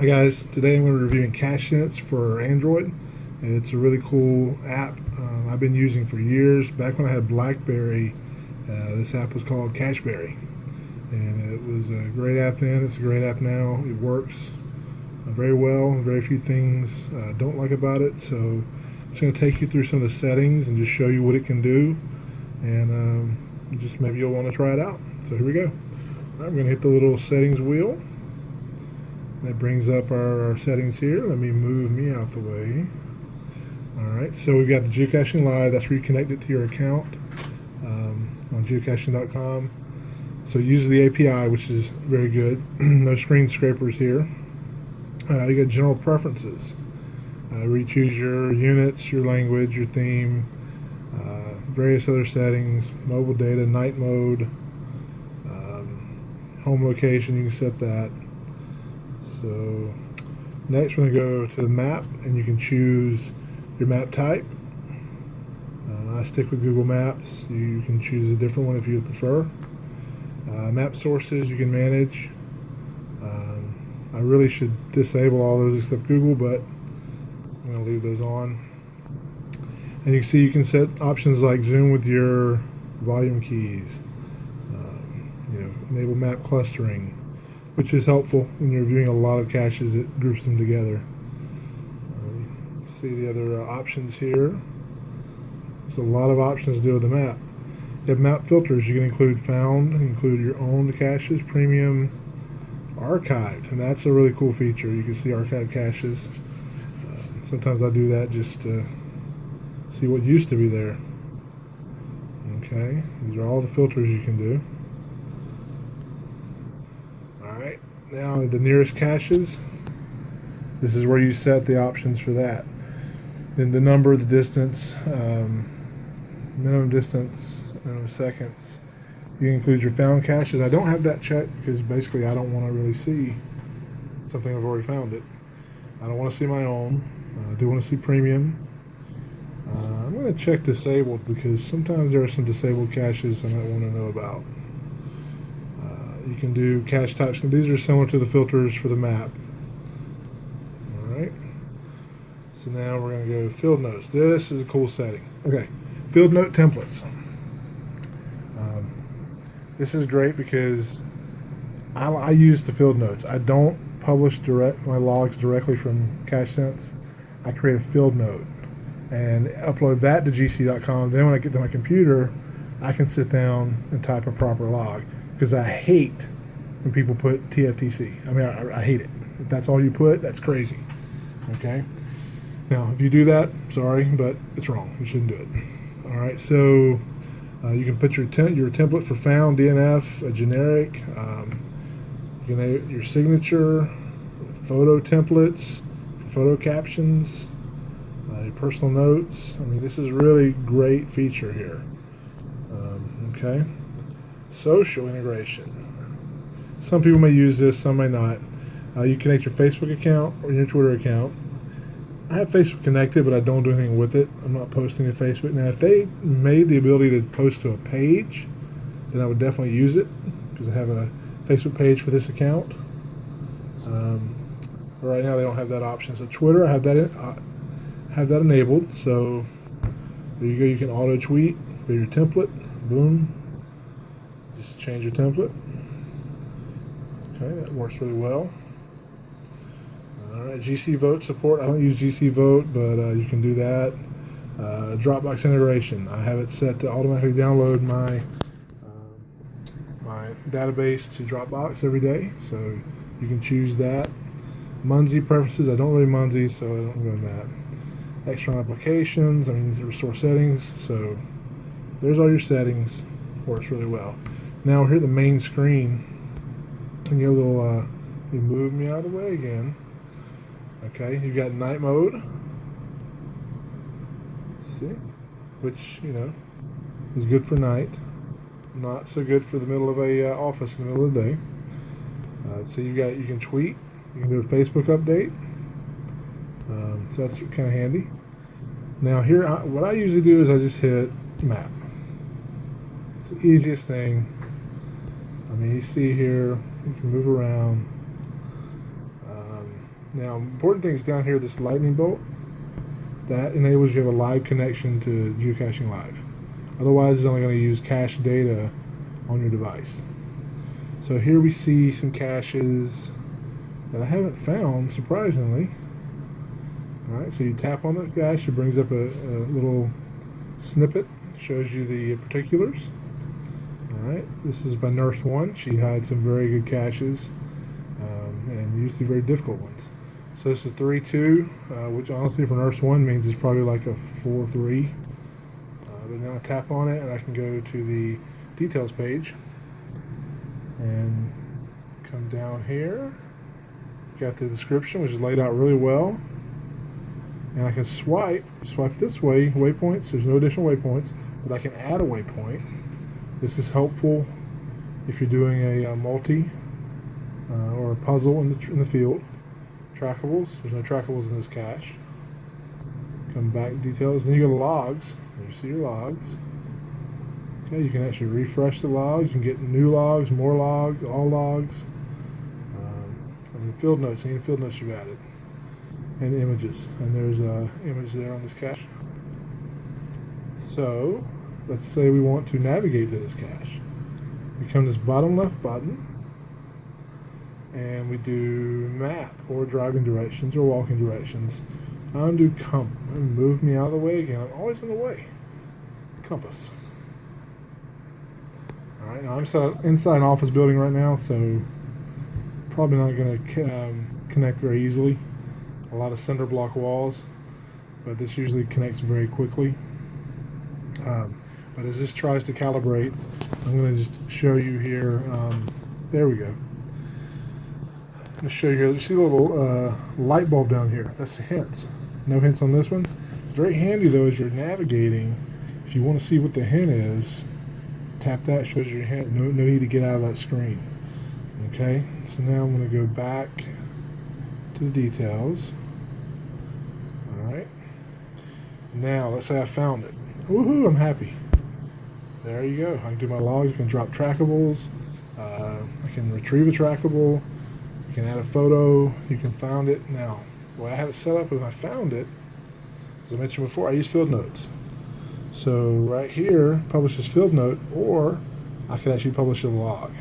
Hi guys, today I'm going to be reviewing CacheSense for Android. It's a really cool app I've been using for years. Back when I had Blackberry, this app was called CacheBerry, and it was a great app then. It's a great app now. It works very well. Very few things I don't like about it, so I'm just going to take you through some of the settings and just show you what it can do, and just maybe you'll want to try it out. So here we go. All right, I'm going to hit the little settings wheel. That brings up our settings here. Let me move me out the way. Alright, so we've got the Geocaching Live. That's where you connect it to your account on geocaching.com. So use the API, which is very good. No screen scrapers here. You got general preferences, where you choose your units, your language, your theme, various other settings, mobile data, night mode, home location, you can set that. So next we're going to go to the map, and you can choose your map type. I stick with Google Maps. You can choose a different one if you prefer. Map sources you can manage. I really should disable all those except Google, but I'm going to leave those on. And you can see you can set options like zoom with your volume keys. Enable map clustering, which is helpful when you're viewing a lot of caches. It groups them together. See the other options here. There's a lot of options to do with the map. You have map filters. You can include found, include your own caches, premium, archived, and that's a really cool feature. You can see archived caches. Sometimes I do that just to see what used to be there. Okay, these are all the filters you can do. Alright, now the nearest caches, this is where you set the options for that. Then the number, the distance, minimum distance, minimum seconds. You can include your found caches. I don't have that checked because basically I don't want to really see something I've already found it. I don't want to see my own. I do want to see premium. I'm going to check disabled because sometimes there are some disabled caches I might want to know about. You can do cache types. These are similar to the filters for the map. Alright. So now we're going to go field notes. This is a cool setting. Okay. Field note templates. This is great because I use the field notes. I don't publish my logs directly from CacheSense. I create a field note and upload that to gc.com. Then when I get to my computer, I can sit down and type a proper log. Because I hate when people put TFTC. I mean, I hate it. If that's all you put, that's crazy. Okay? Now, if you do that, sorry, but it's wrong. You shouldn't do it. All right, so you can put your template for found, DNF, a generic, you can add your signature, photo templates, photo captions, your personal notes. I mean, this is a really great feature here. Okay? Social integration. Some people may use this, some may not. You connect your Facebook account or your Twitter account. I have Facebook connected, but I don't do anything with it. I'm not posting to Facebook. Now, if they made the ability to post to a page, then I would definitely use it because I have a Facebook page for this account. Right now, they don't have that option. So Twitter, I have that enabled. So there you go. You can auto tweet, go your template, boom. Just change your template. Okay, that works really well. Alright, GC Vote support. I don't use GC Vote, but you can do that. Dropbox integration. I have it set to automatically download my database to Dropbox every day, so you can choose that. Munzie preferences. I don't really Munzie, so I don't go in that. External applications. I mean, these are restore settings. So there's all your settings. Works really well. Now we're here at the main screen, and you have a little. You move me out of the way again. Okay, you've got night mode. Let's see, which is good for night, not so good for the middle of a office in the middle of the day. So you can tweet, you can do a Facebook update. So that's kind of handy. Now here, what I usually do is I just hit map. It's the easiest thing. I mean, you see here, you can move around. Now, important thing is down here, this lightning bolt, that enables you to have a live connection to Geocaching Live. Otherwise, it's only going to use cache data on your device. So here we see some caches that I haven't found, surprisingly. Alright, so you tap on the cache, it brings up a little snippet, shows you the particulars. Alright, this is by Nurse 1. She hides some very good caches, and usually very difficult ones. So this is a 3-2, which honestly for Nurse 1 means it's probably like a 4-3. But now I tap on it and I can go to the details page and come down here. Got the description, which is laid out really well. And I can swipe this way, waypoints. There's no additional waypoints, but I can add a waypoint. This is helpful if you're doing a multi or a puzzle in the field. Trackables, there's no trackables in this cache. Come back to details, then you go to logs. You see your logs. Okay, you can actually refresh the logs. You can get new logs, more logs, all logs. And field notes, any field notes you've added. And images. And there's an image there on this cache. So, let's say we want to navigate to this cache. We come to this bottom left button. And we do map or driving directions or walking directions. Undo compass. Move me out of the way again. I'm always in the way. Compass. Alright, now I'm inside an office building right now, so probably not going to connect very easily. A lot of cinder block walls, but this usually connects very quickly. But as this tries to calibrate, I'm going to just show you here. There we go. I'm going to show you here. You see the little light bulb down here. That's the hints. No hints on this one. It's very handy though as you're navigating. If you want to see what the hint is, tap that, shows you your hint. No need to get out of that screen. Okay, so now I'm going to go back to the details. Alright. Now, let's say I found it. Woohoo, I'm happy. There you go. I can do my logs. I can drop trackables. I can retrieve a trackable. You can add a photo. You can find it. Now, the way I have it set up is I found it, as I mentioned before, I use field notes. So right here, publish as field note, or I could actually publish a log.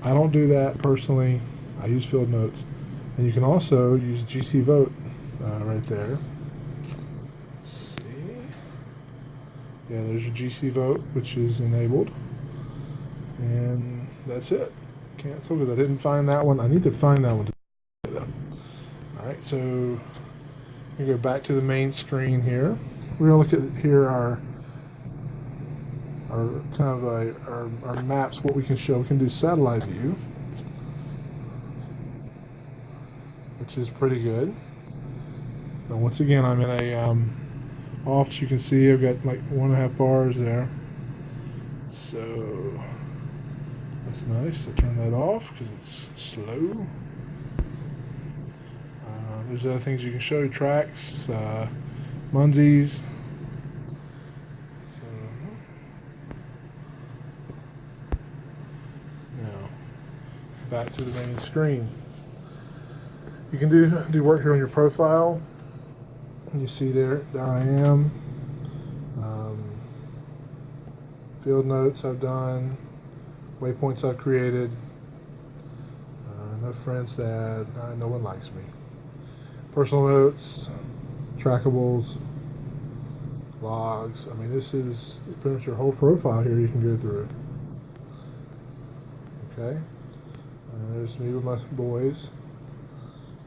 I don't do that personally. I use field notes. And you can also use GC vote right there. Let's see. Yeah, there's your GC vote, which is enabled. And that's it. Cancel because I didn't find that one. I need to find that one. Alright, so we go back to the main screen here. We're going to look at here our maps, what we can show. We can do satellite view, which is pretty good. Now once again, I'm in a office. You can see I've got like 1.5 bars there, so that's nice. I turn that off because it's slow. There's other things you can show, tracks, Munsies. Back to the main screen. You can do work here on your profile. And you see there I am. Field notes I've done. Waypoints I've created. No friends to add. No one likes me. Personal notes. Trackables. Logs. I mean, this is pretty much your whole profile here you can go through. Okay. There's me with my boys.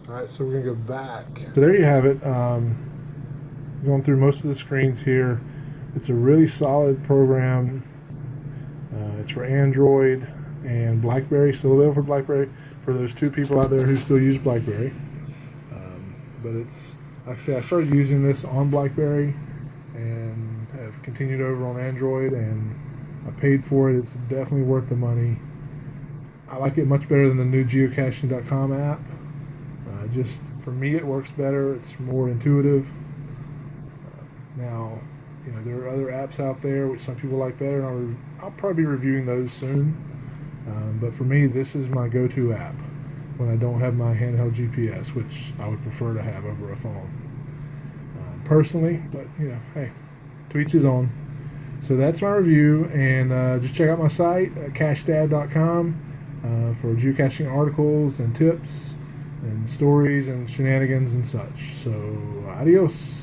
Alright, so we're going to go back. So there you have it. Going through most of the screens here. It's a really solid program. It's for Android and Blackberry, still available for Blackberry, for those 2 people out there who still use Blackberry. But it's, like I said, I started using this on Blackberry and have continued over on Android, and I paid for it. It's definitely worth the money. I like it much better than the new Geocaching.com app. Just for me, it works better. It's more intuitive. Now, you know, there are other apps out there which some people like better, and I'll probably be reviewing those soon. But for me, this is my go-to app. when I don't have my handheld GPS, which I would prefer to have over a phone personally. But hey, to each his own. So that's my review, and just check out my site, cachedad.com, for geocaching articles and tips and stories and shenanigans and such. So adios.